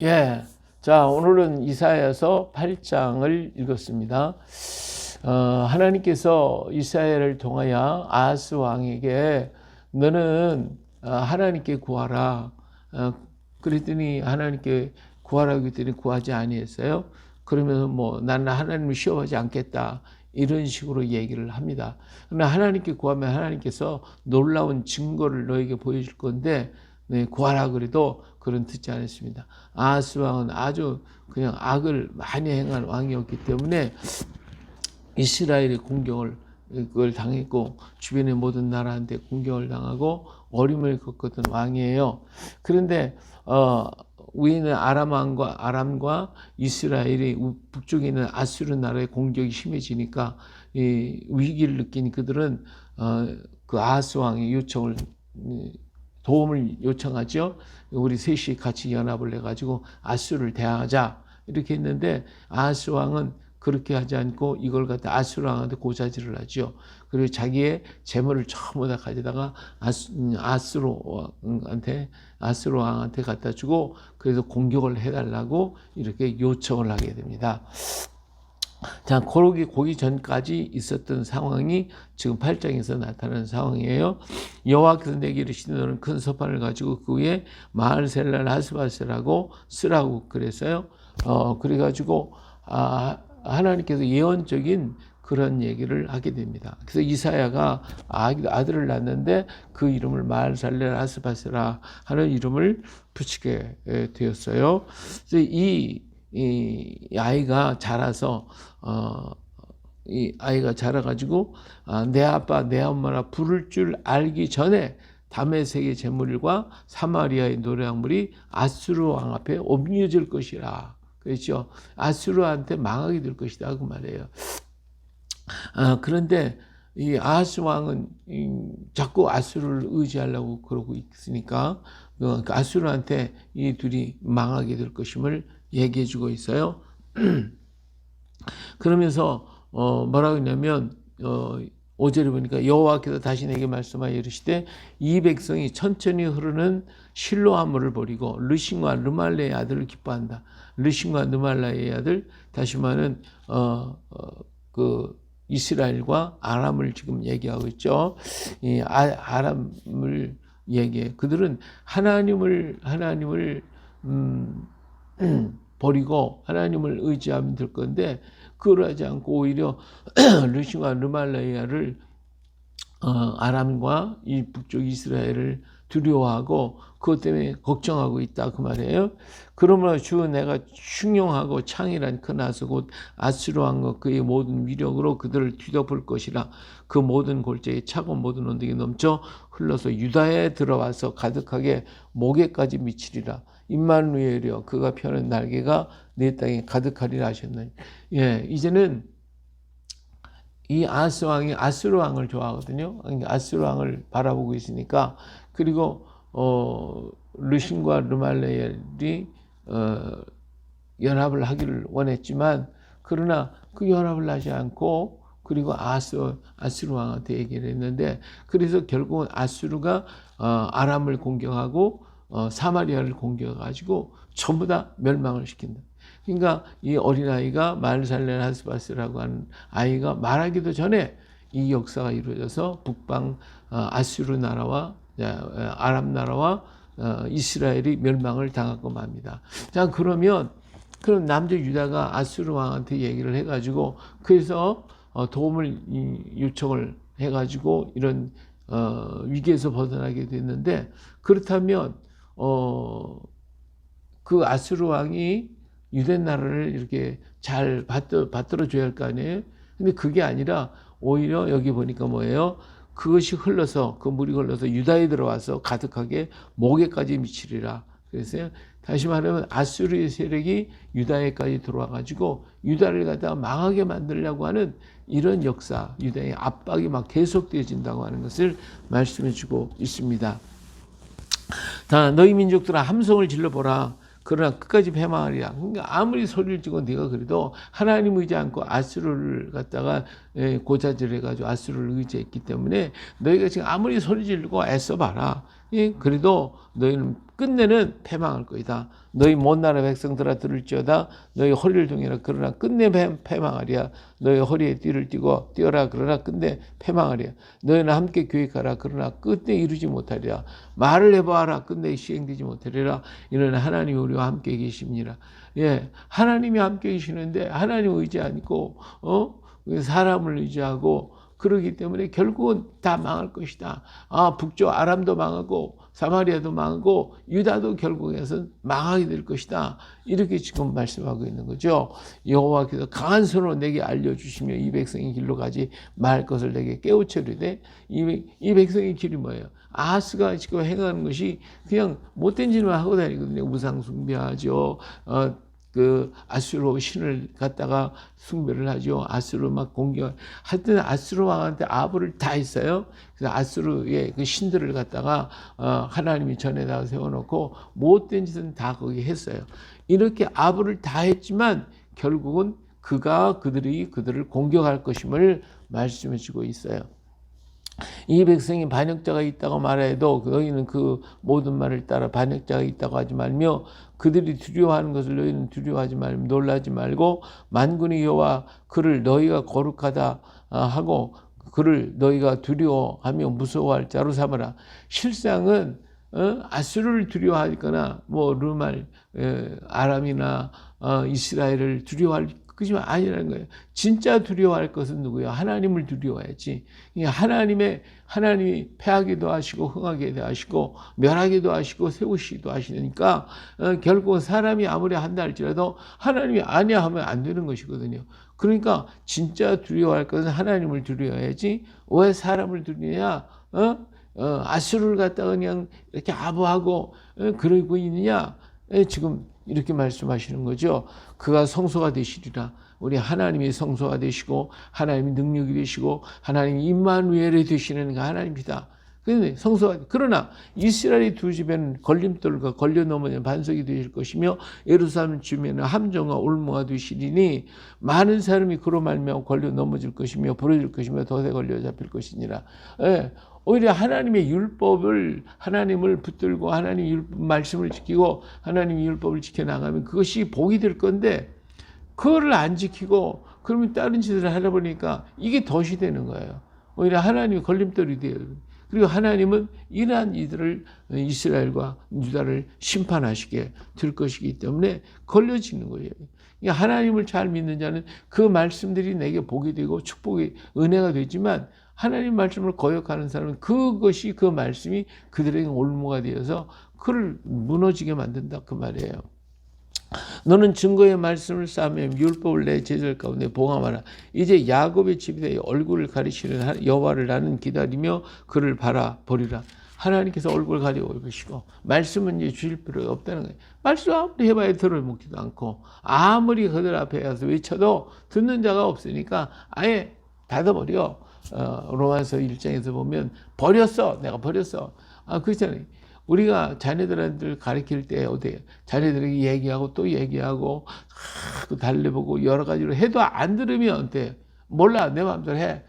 예. 자, 오늘은 이사야서 8장을 읽었습니다. 하나님께서 이사야를 통하여 아하스 왕에게 너는 하나님께 구하라. 그랬더니 하나님께 구하라고 했더니 구하지 아니했어요. 그러면서 나는 하나님을 시험하지 않겠다. 이런 식으로 얘기를 합니다. 그러나 하나님께 구하면 하나님께서 놀라운 증거를 너에게 보여줄 건데 구하라 그래도 그런 듣지 않았습니다. 아하스 왕은 아주 그냥 악을 많이 행한 왕이었기 때문에 이스라엘의 공격을 그걸 당했고 주변의 모든 나라한테 공격을 당하고 어림을 겪었던 왕이에요. 그런데 위에는 아람과 이스라엘이 북쪽에 있는 아수르 나라의 공격이 심해지니까 이 위기를 느낀 그들은 그 아하스 왕의 요청을 도움을 요청하죠. 우리 셋이 같이 연합을 해가지고 아수르를 대항하자 이렇게 했는데 아하스 왕은 그렇게 하지 않고 이걸 갖다 아수르 왕한테 고자질을 하죠. 그리고 자기의 재물을 전부 다 가져다가 아수르 왕한테 갖다 주고 그래서 공격을 해달라고 이렇게 요청을 하게 됩니다. 자, 거기 전까지 있었던 상황이 지금 8장에서 나타나는 상황이에요. 여호와께서 내게 이르시되 너는 큰 서판을 가지고 그 위에 마을셀랄 하스바스라고 쓰라고 그랬어요. 그래가지고 하나님께서 예언적인 그런 얘기를 하게 됩니다. 그래서 이사야가 아들을 낳았는데 그 이름을 마을셀랄 하스바스라 하는 이름을 붙이게 되었어요. 그래서 이 아이가 자라서 이 아이가 자라가지고 내 아빠 내 엄마라 부를 줄 알기 전에 다메섹의 제물과 사마리아의 노래악물이 아수르 왕 앞에 옮겨질 것이라. 그렇죠? 아수르한테 망하게 될 것이다 그 말이에요. 그런데 이 아하스 왕은 자꾸 아수르를 의지하려고 그러고 있으니까 아수르한테 이 둘이 망하게 될 것임을 얘기해 주고 있어요. 그러면서 뭐라고 했냐면 5절에 보니까 여호와께서 다시 내게 말씀하여 이르시되 이 백성이 천천히 흐르는 실로아물을 버리고 르신과 르말레의 아들을 기뻐한다. 르신과 르말레의 아들 다시 말하면 그 이스라엘과 아람을 지금 얘기하고 있죠. 이 아람을 얘기해. 그들은 하나님을 버리고 하나님을 의지하면 될 건데 그걸 하지 않고 오히려 르신과 르말라야를 아람과 이 북쪽 이스라엘을 두려워하고 그것 때문에 걱정하고 있다 그 말이에요. 그러므로 주 내가 흉용하고 창이란 큰 하수 곧 아수르 왕과 그의 모든 위력으로 그들을 뒤덮을 것이라. 그 모든 골짜기 차고 모든 언덕이 넘쳐 흘러서 유다에 들어와서 가득하게 목에까지 미치리라. 임마누엘이여 그가 펴는 날개가 내 땅에 가득하리라 하셨나니. 예, 이제는 이 아하스 왕이 아수르 왕을 좋아하거든요. 아수르 왕을 바라보고 있으니까. 그리고 르신과 르말레엘이 연합을 하기를 원했지만 그러나 그 연합을 하지 않고 그리고 아수르 왕한테 얘기를 했는데 그래서 결국은 아수르가 아람을 공격하고 사마리아를 공격해가지고 전부 다 멸망을 시킨다. 그러니까 이 어린아이가 마을살렐 하스바스라고 하는 아이가 말하기도 전에 이 역사가 이루어져서 북방 아수르 나라와 아람 나라와 이스라엘이 멸망을 당하고 맙니다. 자, 그럼 남쪽 유다가 아수르 왕한테 얘기를 해가지고 그래서 도움을 요청을 해가지고 이런 위기에서 벗어나게 됐는데 그렇다면 그 아수르 왕이 유대 나라를 이렇게 잘 받들어 줘야 할 거 아니에요. 근데 그게 아니라 오히려 여기 보니까 뭐예요? 그것이 흘러서 그 물이 흘러서 유다에 들어와서 가득하게 목에까지 미치리라. 그래서 다시 말하면 아수르의 세력이 유다에까지 들어와 가지고 유다를 갖다가 망하게 만들려고 하는 이런 역사, 유다의 압박이 막 계속되어진다고 하는 것을 말씀해 주고 있습니다. 다 너희 민족들아 함성을 질러보라. 그러나 끝까지 패망하리라. 그러니까 아무리 소리를 지고 네가 그래도 하나님 의지 않고 아수르를 갖다가 고자질해가지고 아수르를 의지했기 때문에 너희가 지금 아무리 소리 지르고 애써봐라. 예, 그래도 너희는 끝내는 패망할 것이다. 너희 먼 나라 백성들아 들을지어다. 너희 허리를 동이라. 그러나 끝내 패망하리야. 너희 허리에 띠를 띠고 뛰어라. 그러나 끝내 패망하리야. 너희는 함께 계획하라. 그러나 끝내 이루지 못하리라. 말을 해보아라. 끝내 시행되지 못하리라. 이는 하나님이 우리와 함께 계십니다. 예, 하나님이 함께 계시는데 하나님 의지 않고 사람을 의지하고 그러기 때문에 결국은 다 망할 것이다. 북쪽 아람도 망하고 사마리아도 망하고 유다도 결국에는 망하게 될 것이다. 이렇게 지금 말씀하고 있는 거죠. 여호와께서 강한 손으로 내게 알려주시며 이 백성의 길로 가지 말 것을 내게 깨우쳐 이르되 이 백성의 길이 뭐예요? 아하스가 지금 행하는 것이 그냥 못된 짓만 하고 다니거든요. 우상 숭배하죠. 그 아수르 신을 갖다가 숭배를 하죠. 아수르 막 공격. 하여튼 아수르 왕한테 아부를 다 했어요. 그래서 아수르의 그 신들을 갖다가 하나님이 전에다가 세워놓고 못된 짓은 다 거기 했어요. 이렇게 아부를 다 했지만 결국은 그들이 그들을 공격할 것임을 말씀해 주고 있어요. 이 백성이 반역자가 있다고 말해도 너희는 그 모든 말을 따라 반역자가 있다고 하지 말며 그들이 두려워하는 것을 너희는 두려워하지 말며 놀라지 말고 만군의 여호와 그를 너희가 거룩하다 하고 그를 너희가 두려워하며 무서워할 자로 삼으라. 실상은 아수르를 두려워하거나 뭐 르말 아람이나 이스라엘을 두려워할 그지만 아니라는 거예요. 진짜 두려워할 것은 누구예요? 하나님을 두려워해야지. 하나님이 패하기도 하시고 흥하기도 하시고 멸하기도 하시고 세우시기도 하시니까 결국은 사람이 아무리 한다 할지라도 하나님이 아니야 하면 안 되는 것이거든요. 그러니까 진짜 두려워할 것은 하나님을 두려워해야지. 왜 사람을 두려워냐? 아수르를 갖다가 그냥 이렇게 아부하고 그러고 있느냐? 지금 이렇게 말씀하시는 거죠. 그가 성소가 되시리라. 우리 하나님이 성소가 되시고 하나님이 능력이 되시고 하나님이 임마누엘이 되시는 하나님이다. 그러나 이스라엘의 두 집에는 걸림돌과 걸려 넘어지는 반석이 되실 것이며 예루살렘 주변에는 함정과 올무가 되시리니 많은 사람이 그로 말미암아 걸려 넘어질 것이며 부러질 것이며 덫에 걸려 잡힐 것이니라. 오히려 하나님의 율법을 하나님을 붙들고 하나님의 율법 말씀을 지키고 하나님의 율법을 지켜나가면 그것이 복이 될 건데 그거를 안 지키고 그러면 다른 짓을 하다 보니까 이게 덫이 되는 거예요. 오히려 하나님이 걸림돌이 돼요. 그리고 하나님은 이러한 이들을 이스라엘과 유다를 심판하시게 될 것이기 때문에 걸려지는 거예요. 하나님을 잘 믿는 자는 그 말씀들이 내게 복이 되고 축복이 은혜가 되지만 하나님 말씀을 거역하는 사람은 그것이 그 말씀이 그들에게 올무가 되어서 그를 무너지게 만든다 그 말이에요. 너는 증거의 말씀을 쌓으며 율법을 내 제절 가운데 봉함하라. 이제 야곱의 집에 얼굴을 가리시는 여호와를 나는 기다리며 그를 바라보리라. 하나님께서 얼굴을 가려보시고 말씀은 이제 주실 필요가 없다는 거예요. 말씀 아무리 해봐야 들어먹지도 않고 아무리 그들 앞에 가서 외쳐도 듣는 자가 없으니까 아예 닫아버려. 로마서 1장에서 보면 버렸어. 내가 버렸어. 그렇잖아요. 우리가 자녀들한테 가르칠 때 어때요? 자녀들에게 얘기하고 또 얘기하고 달래보고 여러 가지로 해도 안 들으면 어때요? 몰라 내 마음대로 해.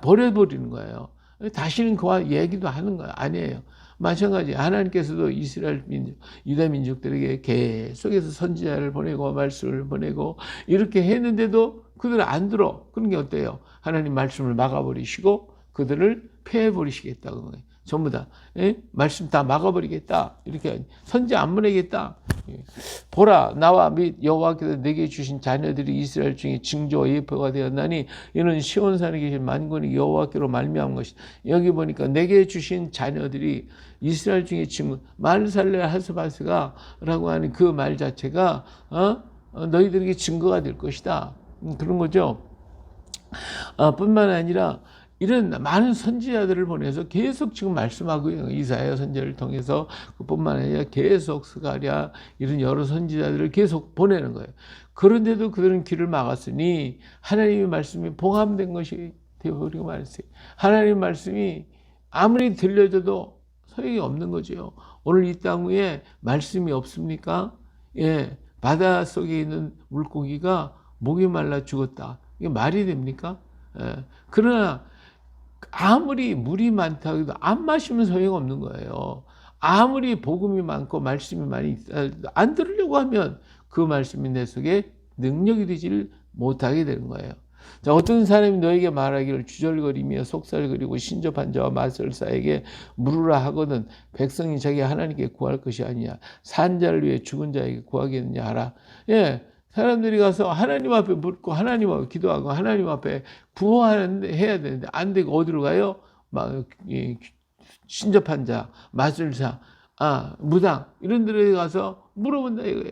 버려버리는 거예요. 다시는 그와 얘기도 하는 거 아니에요. 마찬가지 하나님께서도 이스라엘 민족, 유다 민족들에게 계속해서 선지자를 보내고 말씀을 보내고 이렇게 했는데도 그들은 안 들어. 그런 게 어때요? 하나님 말씀을 막아버리시고 그들을 폐해버리시겠다는 거예요. 전부 다 말씀 다 막아버리겠다. 이렇게 선지 안 보내겠다. 보라 나와 및 여호와께서 내게 주신 자녀들이 이스라엘 중에 징조와 예표가 되었나니 이는 시온산에 계신 만군의 여호와께로 말미암은 것이다. 여기 보니까 내게 주신 자녀들이 이스라엘 중에 징조 말살레 하스바스가 라고 하는 그 말 자체가 너희들에게 증거가 될 것이다. 그런 거죠. 뿐만 아니라 이런 많은 선지자들을 보내서 계속 지금 말씀하고 있는 이사야 선지자를 통해서 그뿐만 아니라 계속 스가랴 이런 여러 선지자들을 계속 보내는 거예요. 그런데도 그들은 길을 막았으니 하나님의 말씀이 봉함된 것이 되어버리고 말았어요. 하나님의 말씀이 아무리 들려줘도 소용이 없는 거죠. 오늘 이 땅 위에 말씀이 없습니까? 예, 바다 속에 있는 물고기가 목이 말라 죽었다. 이게 말이 됩니까? 예, 그러나 아무리 물이 많다고 해도 안 마시면 소용없는 거예요. 아무리 복음이 많고 말씀이 많이 있어도 안 들으려고 하면 그 말씀이 내 속에 능력이 되지를 못하게 되는 거예요. 자, 어떤 사람이 너에게 말하기를 주절거리며 속살거리고 신접한 자와 마술사에게 물으라 하거든 백성이 자기 하나님께 구할 것이 아니냐 산자를 위해 죽은 자에게 구하겠느냐 하라. 예, 사람들이 가서 하나님 앞에 묻고 하나님 앞에 기도하고 하나님 앞에 구해야 되는데 안 되고 어디로 가요? 막 신접한 자, 마술사, 무당 이런 데에 가서 물어본다 이거예요.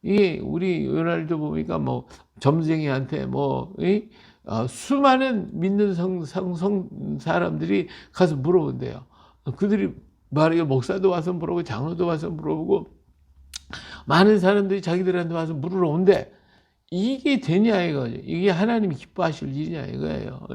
이게 우리 요날도 보니까 뭐 점쟁이한테 수많은 믿는 사람들이 가서 물어본대요. 그들이 말하기에 목사도 와서 물어보고 장로도 와서 물어보고 많은 사람들이 자기들한테 와서 물으러 온대. 이게 되냐 이거죠. 이게 하나님이 기뻐하실 일이냐 이거예요.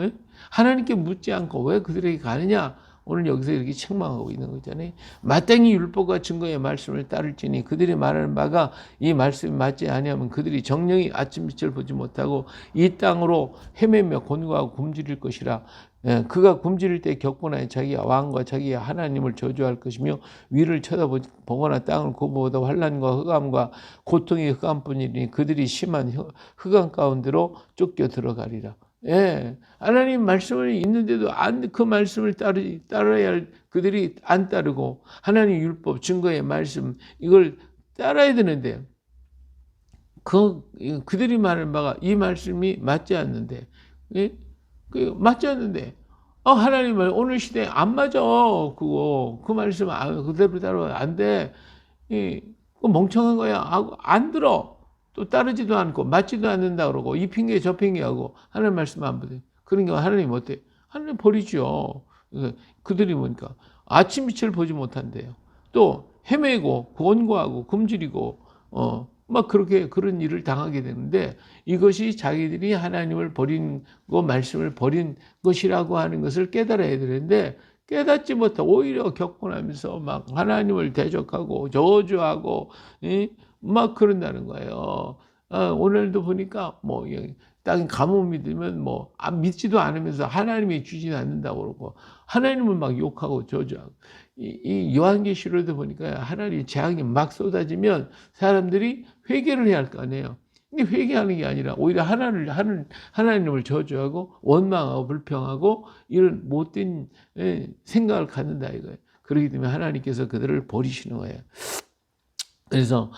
하나님께 묻지 않고 왜 그들에게 가느냐. 오늘 여기서 이렇게 책망하고 있는 거잖아요. 마땅히 율법과 증거의 말씀을 따를지니 그들이 말하는 바가 이 말씀이 맞지 아니하면 그들이 정령이 아침빛을 보지 못하고 이 땅으로 헤매며 곤고하고 굶주릴 것이라. 그가 굶주릴 때 겪고나니 자기가 왕과 자기가 하나님을 저주할 것이며 위를 쳐다보거나 땅을 고보다 환난과 흑암과 고통의 흑암뿐이니 그들이 심한 흑암 가운데로 쫓겨 들어가리라. 예, 하나님 말씀을 있는데도 그 말씀을 따라야 할 그들이 안 따르고 하나님 율법 증거의 말씀 이걸 따라야 되는데 그들이 말하는 바가 이 말씀이 맞지 않는데 맞지 않는데 하나님 말 오늘 시대에 안 맞아 그 말씀 그대로 따라가면 안 돼. 멍청한 거야 하고 안 들어. 또 따르지도 않고 맞지도 않는다 그러고 이 핑계 저 핑계하고 하나님 말씀 안 보대. 그러니까 하나님 어때? 하나님 버리죠. 그들이 보니까 아침 빛을 보지 못한대요. 또 헤매고 곤고하고 굶주리고 막 그렇게 그런 일을 당하게 되는데 이것이 자기들이 하나님을 버린 거 말씀을 버린 것이라고 하는 것을 깨달아야 되는데 깨닫지 못하고 오히려 겪고나면서 막 하나님을 대적하고 저주하고 막 그런다는 거예요. 오늘도 보니까 딱 가뭄이 들면 믿지도 않으면서 하나님이 주진 않는다고 그러고 하나님을 막 욕하고 저주하고 이 요한계시록에도 보니까 하나님의 재앙이 막 쏟아지면 사람들이 회개를 해야 할 거 아니에요. 근데 회개하는 게 아니라 오히려 하나님을 저주하고 원망하고 불평하고 이런 못된 생각을 갖는다 이거예요. 그렇기 때문에 하나님께서 그들을 버리시는 거예요. 그래서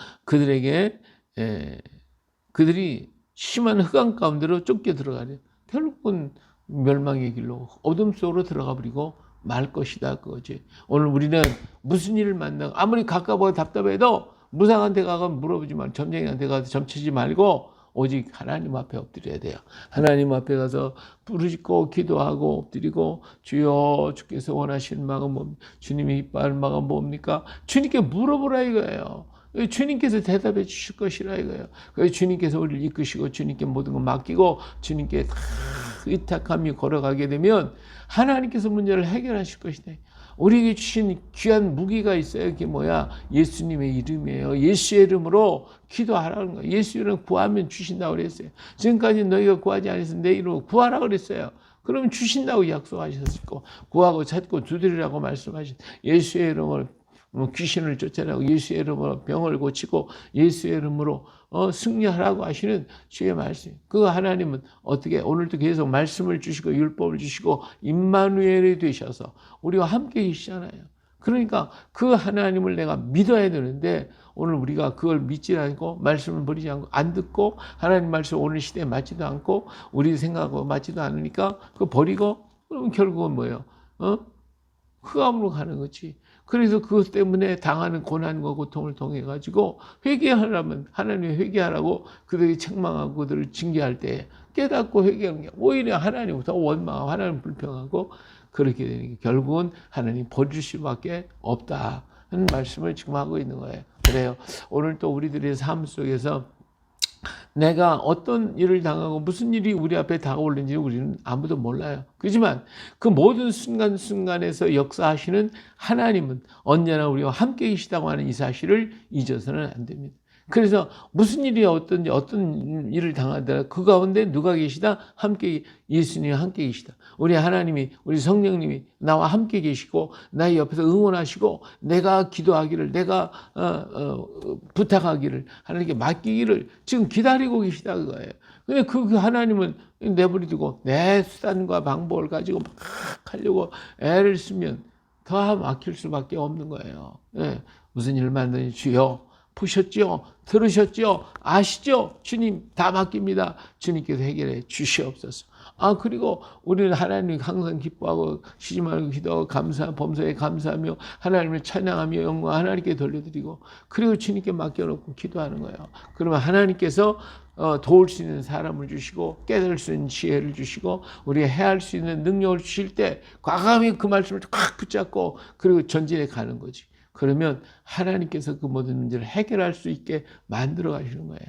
그들이 심한 흑암 가운데로 쫓겨 들어가려. 결국은 멸망의 길로 어둠 속으로 들어가 버리고 말 것이다 그거지. 오늘 우리는 무슨 일을 만나고 아무리 가까워 답답해도 무상한테 가서 물어보지 말고 점쟁이한테 가서 점치지 말고 오직 하나님 앞에 엎드려야 돼요. 하나님 앞에 가서 부르짖고 기도하고 엎드리고 주여 주께서 원하시는 바가 뭡니까? 주님이 이뻐하는 바가 뭡니까? 주님께 물어보라 이거예요. 주님께서 대답해 주실 것이라 이거예요. 그래서 주님께서 우리를 이끄시고 주님께 모든 걸 맡기고 주님께 다 의탁하며 걸어가게 되면 하나님께서 문제를 해결하실 것이다. 우리에게 주신 귀한 무기가 있어요. 그게 뭐야? 예수님의 이름이에요. 예수의 이름으로 기도하라는 거예요. 예수 이름 구하면 주신다고 그랬어요. 지금까지 너희가 구하지 않았으면 내 이름으로 구하라고 그랬어요. 그러면 주신다고 약속하셨고 구하고 찾고 두드리라고 말씀하신 예수의 이름을 귀신을 쫓아내고 예수의 이름으로 병을 고치고 예수의 이름으로 승리하라고 하시는 주의 말씀. 그 하나님은 어떻게 오늘도 계속 말씀을 주시고 율법을 주시고 임마누엘이 되셔서 우리와 함께 계시잖아요. 그러니까 그 하나님을 내가 믿어야 되는데 오늘 우리가 그걸 믿지 않고 말씀을 버리지 않고 안 듣고 하나님 말씀 오늘 시대에 맞지도 않고 우리 생각하고 맞지도 않으니까 그거 버리고 그러면 결국은 뭐예요? 흑암으로 가는 거지. 그래서 그것 때문에 당하는 고난과 고통을 통해 가지고 회개하려면 하나님이 회개하라고 그들이 책망하고 그들을 징계할 때 깨닫고 회개하는 게 오히려 하나님을 더 원망하고 하나님 불평하고 그렇게 되는 게 결국은 하나님 버릴 수밖에 없다 하는 말씀을 지금 하고 있는 거예요. 그래요. 오늘 또 우리들의 삶 속에서 내가 어떤 일을 당하고 무슨 일이 우리 앞에 다가오는지 우리는 아무도 몰라요. 그렇지만 그 모든 순간순간에서 역사하시는 하나님은 언제나 우리와 함께 계시다고 하는 이 사실을 잊어서는 안 됩니다. 그래서 무슨 일이 어떤지 어떤 일을 당하더라도 그 가운데 누가 계시다? 함께 예수님이 함께 계시다. 우리 하나님이 우리 성령님이 나와 함께 계시고 나의 옆에서 응원하시고 내가 기도하기를 내가 부탁하기를 하나님께 맡기기를 지금 기다리고 계시다 그거예요. 근데 그 하나님은 내버려두고 내 수단과 방법을 가지고 막 하려고 애를 쓰면 더 막힐 수밖에 없는 거예요. 네. 무슨 일을 만드니 주여 보셨죠? 들으셨죠? 아시죠? 주님 다 맡깁니다. 주님께서 해결해 주시옵소서. 그리고 우리는 하나님 항상 기뻐하고 쉬지 말고 기도하고 범사에 감사하며 하나님을 찬양하며 영광 하나님께 돌려드리고 그리고 주님께 맡겨놓고 기도하는 거예요. 그러면 하나님께서 도울 수 있는 사람을 주시고 깨달을 수 있는 지혜를 주시고 우리가 헤아릴 수 있는 능력을 주실 때 과감히 그 말씀을 꽉 붙잡고 그리고 전진해 가는 거지. 그러면 하나님께서 그 모든 문제를 해결할 수 있게 만들어 가시는 거예요.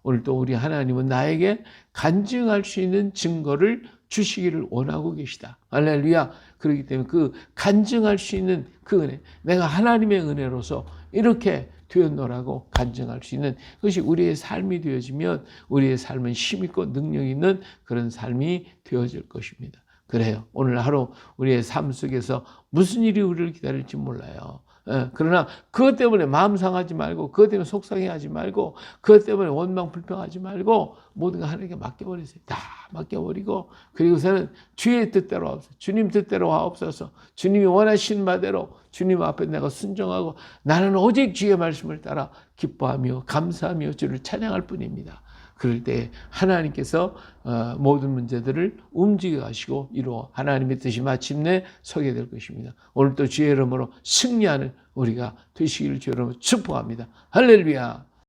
오늘 또 우리 하나님은 나에게 간증할 수 있는 증거를 주시기를 원하고 계시다. 할렐루야. 그렇기 때문에 그 간증할 수 있는 그 은혜, 내가 하나님의 은혜로서 이렇게 되었노라고 간증할 수 있는 그것이 우리의 삶이 되어지면 우리의 삶은 힘있고 능력 있는 그런 삶이 되어질 것입니다. 그래요. 오늘 하루 우리의 삶 속에서 무슨 일이 우리를 기다릴지 몰라요. 그러나 그것 때문에 마음 상하지 말고 그것 때문에 속상해하지 말고 그것 때문에 원망 불평하지 말고 모든 거 하나님께 맡겨버리세요. 다 맡겨버리고 그리고서는 주의 뜻대로 하옵소서. 주님 뜻대로 하옵소서. 주님이 원하시는 바대로 주님 앞에 내가 순종하고 나는 오직 주의 말씀을 따라 기뻐하며 감사하며 주를 찬양할 뿐입니다. 그럴 때 하나님께서 모든 문제들을 움직여 가시고 이루어 하나님의 뜻이 마침내 서게 될 것입니다. 오늘 또 주의 이름으로 승리하는 우리가 되시기를 주의 이름으로 축복합니다. 할렐루야.